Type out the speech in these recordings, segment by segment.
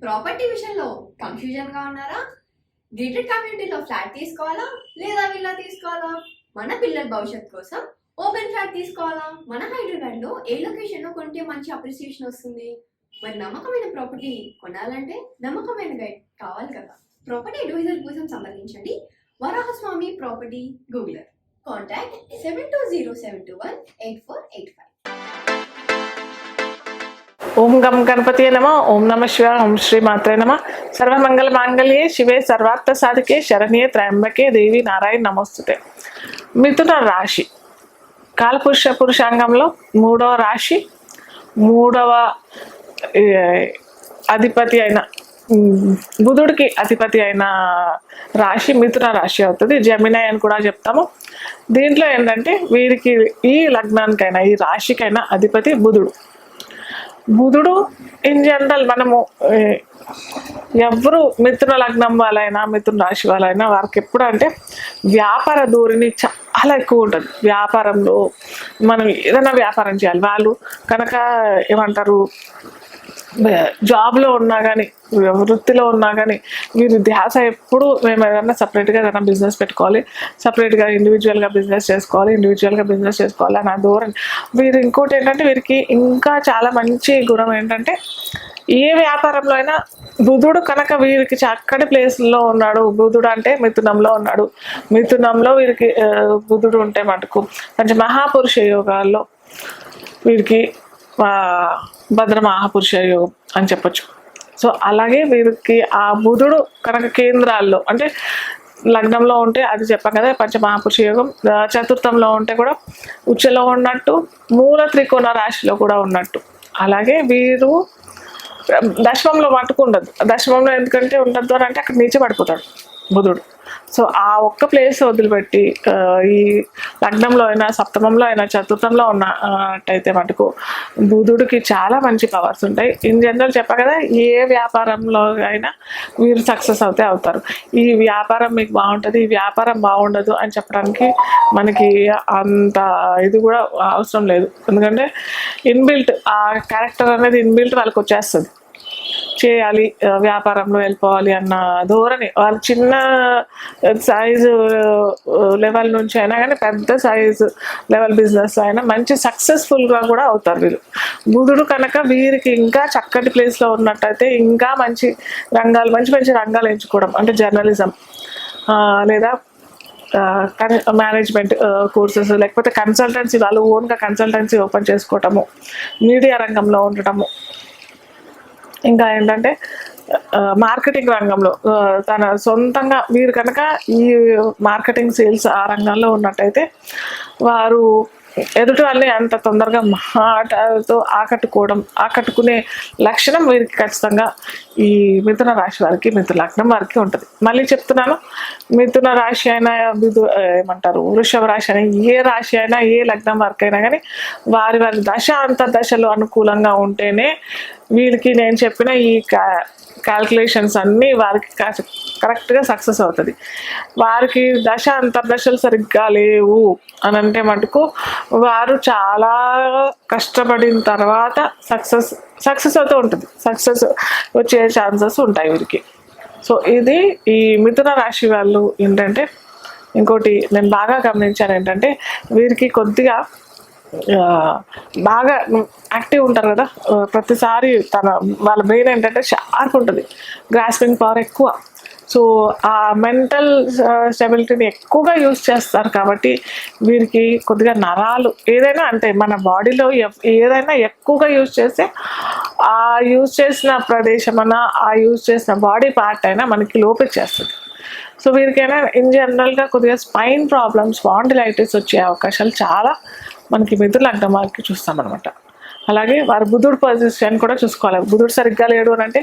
Property విషయంలో confusion గా ఉన్నారా? గేటెడ్ కమ్యూనిటీలో ఫ్లాట్ తీసుకోవాలా లేదా విల్లా తీసుకోవాలా? మన పిల్లల భవిష్యత్ కోసం ఓపెన్ ఫ్లాట్ తీసుకోవాలా? మన హైదరాబాద్ లో ఏ లొకేషన్ లో కొంటే మంచి అప్రిసియేషన్ వస్తుంది? మరి నమ్మకమైన ప్రాపర్టీ కొనాలంటే నమ్మకమైన గైడ్ కావాలి కదా. ప్రాపర్టీ అడ్వైజర్ కోసం సంప్రదించండి వరాహస్వామి ప్రాపర్టీ గూగులర్. కాంటాక్ట్ 7207218485. ఓం గం గణపతి నమ. ఓం నమ శివాయ. ఓం శ్రీ మాత్రే నమ. సర్వమంగళ మాంగళ్యే శివే సర్వార్థ సాధికే శరణ్యే త్రయంబకే దేవి నారాయణ నమస్తుతే. మిథున రాశి పురుషాంగంలో 3వ రాశి, 3వ అధిపతి అయిన బుధుడికి అధిపతి అయిన రాశి మిథున రాశి అవుతుంది. జెమినై అని కూడా చెప్తాము. దీంట్లో ఏంటంటే వీరికి ఈ లగ్నానికైనా ఈ రాశికైనా అధిపతి బుధుడు. ఇన్ జనరల్ మనము ఎవరు మిథున లగ్నం వాళ్ళైనా మిథున రాశి వాళ్ళైనా వారికి ఎప్పుడు అంటే వ్యాపార ధోరణి చాలా ఎక్కువ ఉంటుంది. వ్యాపారంలో మనం ఏదైనా వ్యాపారం చేయాలి. వాళ్ళు కనుక ఏమంటారు, జాబ్లో ఉన్నా కానీ వృత్తిలో ఉన్నా కానీ వీరి ధ్యాస ఎప్పుడు మేము ఏదైనా సపరేట్గా ఏదైనా బిజినెస్ పెట్టుకోవాలి, సపరేట్గా ఇండివిజువల్గా బిజినెస్ చేసుకోవాలి అన్న ధోరణి వీరు. ఇంకోటి ఏంటంటే వీరికి ఇంకా చాలా మంచి గుణం ఏంటంటే ఏ వ్యాపారంలో అయినా బుధుడు కనుక వీరికి చక్కటి ప్లేస్లో ఉన్నాడు. బుధుడు అంటే మిథునంలో ఉన్నాడు. మిథునంలో వీరికి బుధుడు ఉంటే మటుకు కొంచెం మహాపురుష యోగాల్లో వీరికి భద్ర మహాపురుష యోగం అని చెప్పచ్చు. సో అలాగే వీరికి ఆ బుధుడు కనుక కేంద్రాల్లో అంటే లగ్నంలో ఉంటే అది చెప్పాం కదా పంచమహాపురుష యోగం. చతుర్థంలో ఉంటే కూడా ఉచ్చలో ఉన్నట్టు, మూల త్రికోణ రాశిలో కూడా ఉన్నట్టు. అలాగే వీరు దశమంలో మట్టుకు ఉండదు. దశమంలో ఎందుకంటే ఉండద్దు అని అంటే అక్కడ నీచే పడిపోతాడు బుధుడు. సో ఆ ఒక్క ప్లేస్ వదిలిపెట్టి ఈ లగ్నంలో అయినా సప్తమంలో అయినా చతుర్థంలో ఉన్నట్టయితే మటుకు బుధుడికి చాలా మంచి పవర్స్ ఉంటాయి. ఇన్ జనరల్ చెప్పా కదా, ఏ వ్యాపారంలో అయినా వీరు సక్సెస్ అవుతారు. ఈ వ్యాపారం మీకు బాగుంటుంది, ఈ వ్యాపారం బాగుండదు అని చెప్పడానికి మనకి అంత ఇది కూడా అవసరం లేదు. ఎందుకంటే ఇన్బిల్ట్ ఆ క్యారెక్టర్ అనేది ఇన్బిల్ట్ వాళ్ళకి వచ్చేస్తుంది. చేయాలి, వ్యాపారంలో వెళ్ళిపోవాలి అన్న ధోరణి. వాళ్ళు చిన్న సైజు లెవెల్ నుంచి అయినా కానీ పెద్ద సైజు లెవెల్ బిజినెస్ అయినా మంచి సక్సెస్ఫుల్గా కూడా అవుతారు వీళ్ళు. బుధుడు కనుక వీరికి ఇంకా చక్కటి ప్లేస్లో ఉన్నట్టయితే ఇంకా మంచి రంగాలు ఎంచుకోవడం అంటే జర్నలిజం లేదా మేనేజ్మెంట్ కోర్సెస్, లేకపోతే కన్సల్టెన్సీ, వాళ్ళు ఓన్గా కన్సల్టెన్సీ ఓపెన్ చేసుకోవటము, మీడియా రంగంలో ఉండటము, ఇంకా ఏంటంటే మార్కెటింగ్ రంగంలో తన సొంతంగా వీరు కనుక ఈ మార్కెటింగ్ సేల్స్ ఆ రంగంలో ఉన్నట్టయితే వారు ఎదుటి వాళ్ళని అంత తొందరగా మాటలతో ఆకట్టుకునే లక్షణం వీరికి ఖచ్చితంగా ఈ మిథున రాశి వారికి, మిథున లగ్నం వారికి ఉంటుంది. మళ్ళీ చెప్తున్నాను, మిథున రాశి అయినా ఏమంటారు వృషభ రాశి అయినా ఏ రాశి అయినా ఏ లగ్నం వారికి అయినా కానీ వారి దశ అంతర్దశలు అనుకూలంగా ఉంటేనే వీరికి నేను చెప్పిన ఈ క్యాల్కులేషన్స్ అన్నీ వారికి కరెక్ట్గా సక్సెస్ అవుతుంది. వారికి దశ అంతర్దశలు సరిగ్గా లేవు అని అంటే మటుకు వారు చాలా కష్టపడిన తర్వాత సక్సెస్ అవుతూ ఉంటుంది. సక్సెస్ వచ్చే ఛాన్సెస్ ఉంటాయి వీరికి. సో ఇది ఈ మిథున రాశి వాళ్ళు ఏంటంటే, ఇంకోటి నేను బాగా గమనించాను ఏంటంటే వీరికి కొద్దిగా బాగా యాక్టివ్ ఉంటారు కదా, ప్రతిసారి వాళ్ళ బ్రెయిన్ ఏంటంటే షార్ప్ ఉంటుంది, గ్రాస్పింగ్ పవర్ ఎక్కువ. సో ఆ మెంటల్ స్టెబిలిటీని ఎక్కువగా యూజ్ చేస్తారు. కాబట్టి వీరికి కొద్దిగా నరాలు ఏదైనా అంటే మన బాడీలో ఏదైనా ఎక్కువగా యూజ్ చేస్తే ఆ యూజ్ చేసిన ప్రదేశం అన్నా ఆ యూజ్ చేసిన బాడీ పార్ట్ అయినా మనకి లోపించేస్తుంది. సో వీరికైనా ఇన్ జనరల్గా కొద్దిగా స్పైన్ ప్రాబ్లమ్స్, స్పాండిలైటిస్ వచ్చే అవకాశాలు చాలా మనకి మిథున లగ్నం వారికి చూస్తామన్నమాట. అలాగే వారు బుధుడు పొజిషన్ కూడా చూసుకోవాలి. బుధుడు సరిగ్గా లేడు అని అంటే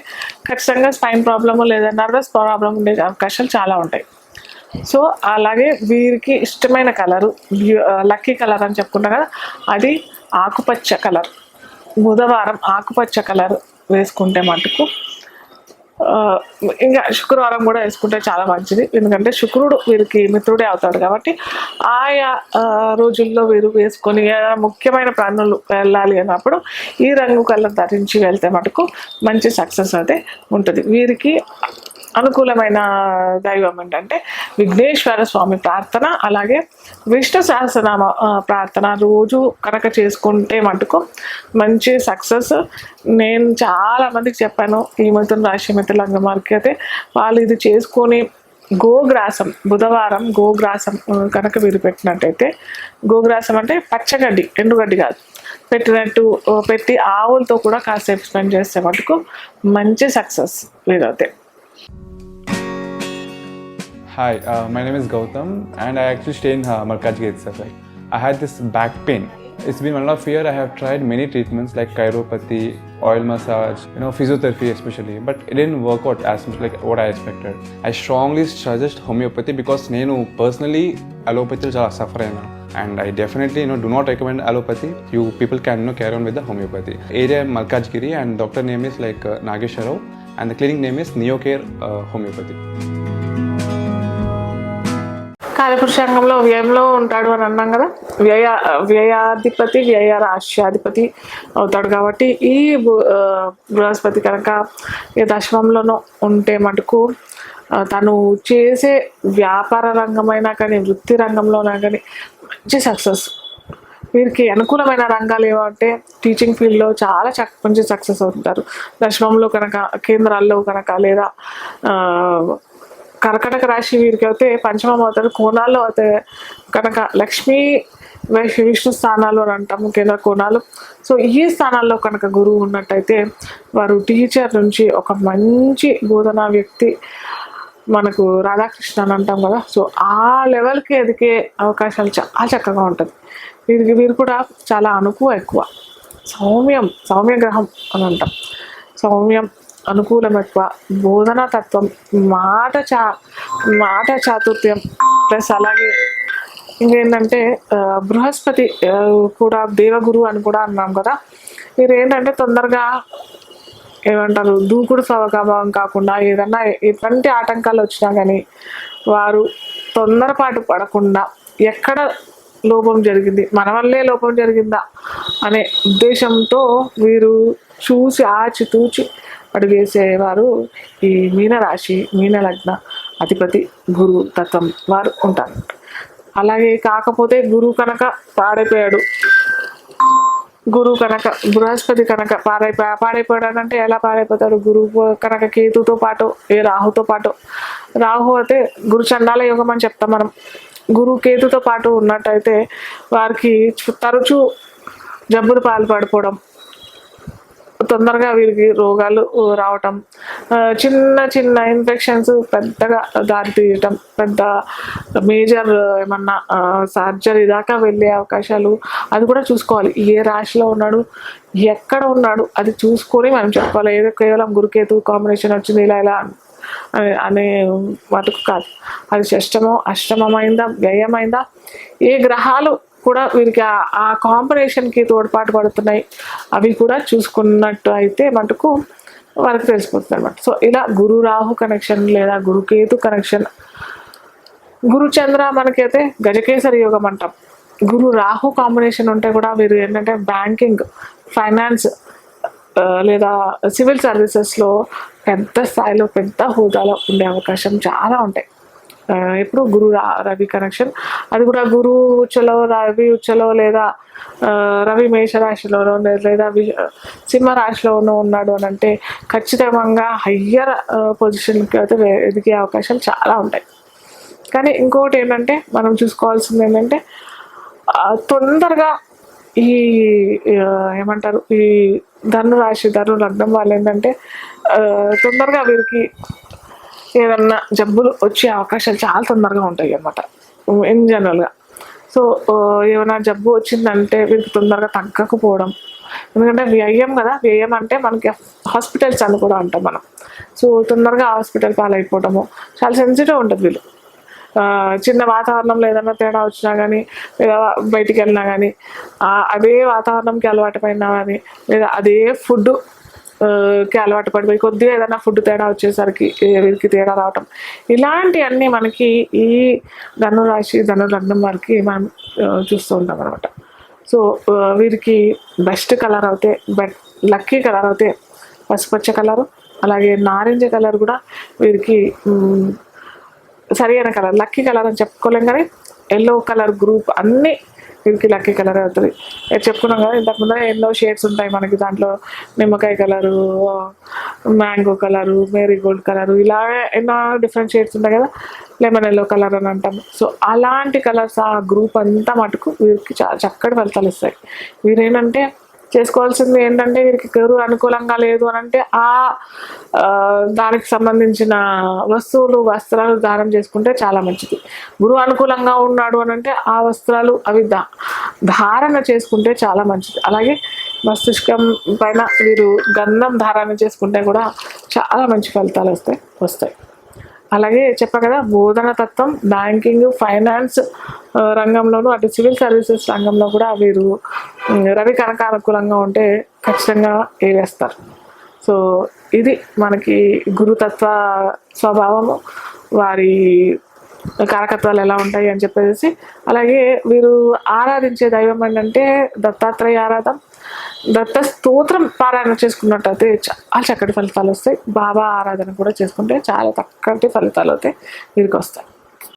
ఖచ్చితంగా స్పైన్ ప్రాబ్లము లేదా నర్వస్ ప్రాబ్లం ఉండే అవకాశాలు చాలా ఉంటాయి. సో అలాగే వీరికి ఇష్టమైన కలరు, లక్కీ కలర్ అని చెప్పుకుంటాం కదా, అది ఆకుపచ్చ కలర్. బుధవారం ఆకుపచ్చ కలర్ వేసుకుంటే మటుకు ఇంకా శుక్రవారం కూడా వేసుకుంటే చాలా మంచిది, ఎందుకంటే శుక్రుడు వీరికి మిత్రుడే అవుతాడు కాబట్టి ఆయా రోజుల్లో వీరు వేసుకొని ఏదైనా ముఖ్యమైన పనులు వెళ్ళాలి అన్నప్పుడు ఈ రంగు కలర్ ధరించి వెళ్తే మటుకు మంచి సక్సెస్ అయితే ఉంటుంది. వీరికి అనుకూలమైన దైవం ఏంటంటే విఘ్నేశ్వర స్వామి ప్రార్థన, అలాగే విష్ణు సహస్రనామ ప్రార్థన రోజు కనుక చేసుకుంటే మటుకు మంచి సక్సెస్. నేను చాలా మందికి చెప్పాను ఈ మిథున రాశి మిత్రులంగా వారికి అయితే వాళ్ళు ఇది చేసుకొని గోగ్రాసం బుధవారం గోగ్రాసం కనుక వీరు పెట్టినట్టయితే, గోగ్రాసం అంటే పచ్చగడ్డి ఎండుగడ్డి కాదు, పెట్టి ఆవులతో కూడా కాసేపు స్పెండ్ చేస్తే మటుకు మంచి success వీరైతే. Hi, my name is Gautam and I actually stay in Markajgir itself. Like, I had this back pain. It's been 1.5 years. I have tried many treatments like chiropathy, oil massage, physiotherapy especially, but it didn't work out as much like what I expected. I strongly suggest homeopathy because నేను personally allopathy చాలా suffer అయినా, and I definitely do not recommend allopathy. You people can carry on with the homeopathy. Area Malkajgiri and doctor name is like Nageswar Rao and the clinic name is Neocare Homeopathy. కాలపురుషాంగంలో వ్యయంలో ఉంటాడు అని అన్నాం కదా, వ్యయాధిపతి వ్యయ రాశ్యాధిపతి అవుతాడు కాబట్టి ఈ బృహస్పతి కనుక ఈ దశమంలోనూ ఉంటే మటుకు తను చేసే వ్యాపార రంగమైనా కానీ వృత్తి రంగంలోనా కానీ మంచి సక్సెస్. వీరికి అనుకూలమైన రంగాలు ఏమంటే టీచింగ్ ఫీల్డ్లో చాలా మంచి సక్సెస్ అవుతుంటారు. దశమంలో కనుక కేంద్రాల్లో కనుక లేదా కర్కటక రాశి వీరికి అయితే పంచమం అవుతారు, కోణాల్లో అయితే కనుక లక్ష్మీ విష్ణు స్థానాలు అని అంటాము, కేంద్ర కోణాలు. సో ఈ స్థానాల్లో కనుక గురువు ఉన్నట్టయితే వారు టీచర్ నుంచి ఒక మంచి బోధనా వ్యక్తి, మనకు రాధాకృష్ణ అని అంటాం కదా, సో ఆ లెవెల్కి ఎదిగే అవకాశాలు చాలా చక్కగా ఉంటుంది. వీరు కూడా చాలా ఎక్కువ సౌమ్య గ్రహం అని అంటాం. సౌమ్యం అనుకూలం ఎక్కువ, బోధనా తత్వం, మాట చాతుర్యం ప్లస్ అలాగే ఇంకేంటంటే బృహస్పతి కూడా దేవగురు అని కూడా అన్నాం కదా. మీరు ఏంటంటే తొందరగా ఏమంటారు దూకుడు స్వభావం కాకుండా ఏదన్నా ఎటువంటి ఆటంకాలు వచ్చినా కానీ వారు తొందరపాటు పడకుండా ఎక్కడ లోపం జరిగింది, మన వల్లే లోపం జరిగిందా అనే ఉద్దేశంతో వీరు చూసి ఆచితూచి అడుగేసేవారు ఈ మీనరాశి మీన లగ్న అధిపతి గురు తత్వం వారు ఉంటారు. అలాగే కాకపోతే గురువు కనుక పాడైపోయాడు, బృహస్పతి కనుక పాడైపోయాడు అంటే ఎలా పాడైపోతాడు? గురువు కనుక కేతుతో పాటు రాహుతో పాటు, రాహు అయితే గురు చండాల యోగం అని చెప్తాం మనం. గురువు కేతుతో పాటు ఉన్నట్టయితే వారికి తరచూ జబ్బులు పాల్పడిపోవడం, తొందరగా వీరికి రోగాలు రావటం, చిన్న ఇన్ఫెక్షన్స్ పెద్దగా దారి తీయటం, పెద్ద మేజర్ ఏమన్నా సర్జరీ దాకా వెళ్ళే అవకాశాలు, అది కూడా చూసుకోవాలి. ఏ రాశిలో ఉన్నాడు, ఎక్కడ ఉన్నాడు అది చూసుకొని మనం చెప్పుకోవాలి. ఏదో కేవలం గురుకేతు కాంబినేషన్ వచ్చింది ఇలా అనే మటుకు కాదు. అది అష్టమమైందా వ్యయమైందా, ఏ గ్రహాలు కూడా వీరికి ఆ కాంబినేషన్కి తోడ్పాటు పడుతున్నాయి అవి కూడా చూసుకున్నట్టు అయితే మటుకు వారికి తెలిసిపోతుంది అనమాట. సో ఇలా గురు రాహు కనెక్షన్ లేదా గురుకేతు కనెక్షన్, గురు చంద్ర మనకైతే గజకేసరి యోగం అంటాం. గురు రాహు కాంబినేషన్ ఉంటే కూడా వీరు ఏంటంటే బ్యాంకింగ్, ఫైనాన్స్ లేదా సివిల్ సర్వీసెస్లో పెద్ద స్థాయిలో పెద్ద హోదాలో ఉండే అవకాశం చాలా ఉంటాయి. ఎప్పుడు గురు రవి కనెక్షన్, అది కూడా గురు ఉచ్చలో రవి ఉచ్చలో లేదా రవి మేషరాశిలోనో లేదా సింహరాశిలోనో ఉన్నాడు అని అంటే ఖచ్చితంగా హయ్యర్ పొజిషన్కి అయితే ఎదిగే అవకాశాలు చాలా ఉంటాయి. కానీ ఇంకొకటి ఏంటంటే మనం చూసుకోవాల్సింది ఏంటంటే తొందరగా ఈ ఏమంటారు ఈ ధను లగ్నం వాళ్ళు ఏంటంటే తొందరగా వీరికి ఏదన్నా జబ్బులు వచ్చే అవకాశాలు చాలా తొందరగా ఉంటాయి అన్నమాట ఇన్ జనరల్గా. సో ఏమైనా జబ్బు వచ్చిందంటే వీరికి తొందరగా తగ్గకపోవడం, ఎందుకంటే వ్యయం కదా, వ్యయం అంటే మనకి హాస్పిటల్స్ అని కూడా అంటాం మనం. సో తొందరగా హాస్పిటల్ పాలైపోవడము, చాలా సెన్సిటివ్ ఉంటుంది వీళ్ళు. చిన్న వాతావరణంలో ఏదైనా తేడా వచ్చినా కానీ లేదా బయటికి వెళ్ళినా కానీ అదే వాతావరణంకి అలవాటు పడినా కానీ లేదా అదే ఫుడ్ కి అలవాటు పడిపోయి కొద్దిగా ఏదైనా ఫుడ్ తేడా వచ్చేసరికి వీరికి తేడా రావటం, ఇలాంటివన్నీ మనకి ఈ ధనురాశి ధనులగ్నం వారికి మనం చూస్తూ ఉంటాం అనమాట. సో వీరికి బెస్ట్ కలర్ అయితే లక్కీ కలర్ అయితే పసుపచ్చ కలరు, అలాగే నారింజ కలర్ కూడా వీరికి సరి అయిన కలర్. లక్కీ కలర్ అని చెప్పుకోలేం కానీ ఎల్లో కలర్ గ్రూప్ అన్నీ వీరికి లక్కీ కలర్ అవుతుంది. చెప్పుకున్నాం కదా ఇంతకుముందు ఎన్నో షేడ్స్ ఉంటాయి మనకి, దాంట్లో నిమ్మకాయ colour, mango colour, marigold colour, ఇలా ఎన్నో డిఫరెంట్ షేడ్స్ ఉంటాయి కదా, లెమన్ ఎల్లో కలర్ అని అంటాం. సో అలాంటి కలర్స్ ఆ గ్రూప్ అంతా మటుకు వీరికి చాలా చక్కటి ఫలితాలు ఇస్తాయి. వీరేంటంటే చేసుకోవాల్సింది ఏంటంటే వీరికి గురువు అనుకూలంగా లేదు అని అంటే దానికి సంబంధించిన వస్తువులు వస్త్రాలు దానం చేసుకుంటే చాలా మంచిది. గురువు అనుకూలంగా ఉన్నాడు అని అంటే ఆ వస్త్రాలు అవి ధారణ చేసుకుంటే చాలా మంచిది. అలాగే మస్తిష్కం పైన వీరు గంధం ధారణ చేసుకుంటే కూడా చాలా మంచి ఫలితాలు వస్తాయి. అలాగే చెప్పా కదా, బోధన తత్వం, బ్యాంకింగ్, ఫైనాన్స్ రంగంలోనూ అటు సివిల్ సర్వీసెస్ రంగంలో కూడా వీరు రవి కనుక అనుకూలంగా ఉంటే ఖచ్చితంగా ఏవేస్తారు. సో ఇది మనకి గురుతత్వ స్వభావము, వారి కారకత్వాలు ఎలా ఉంటాయి అని చెప్పేసి. అలాగే వీరు ఆరాధించే దైవం ఏంటంటే దత్తాత్రేయ ఆరాధన, దత్త స్తోత్రం పారాయణ చేసుకున్నట్టయితే చాలా చక్కటి ఫలితాలు వస్తాయి. బాబా ఆరాధన కూడా చేసుకుంటే చాలా చక్కటి ఫలితాలు అయితే వీరికి వస్తాయి.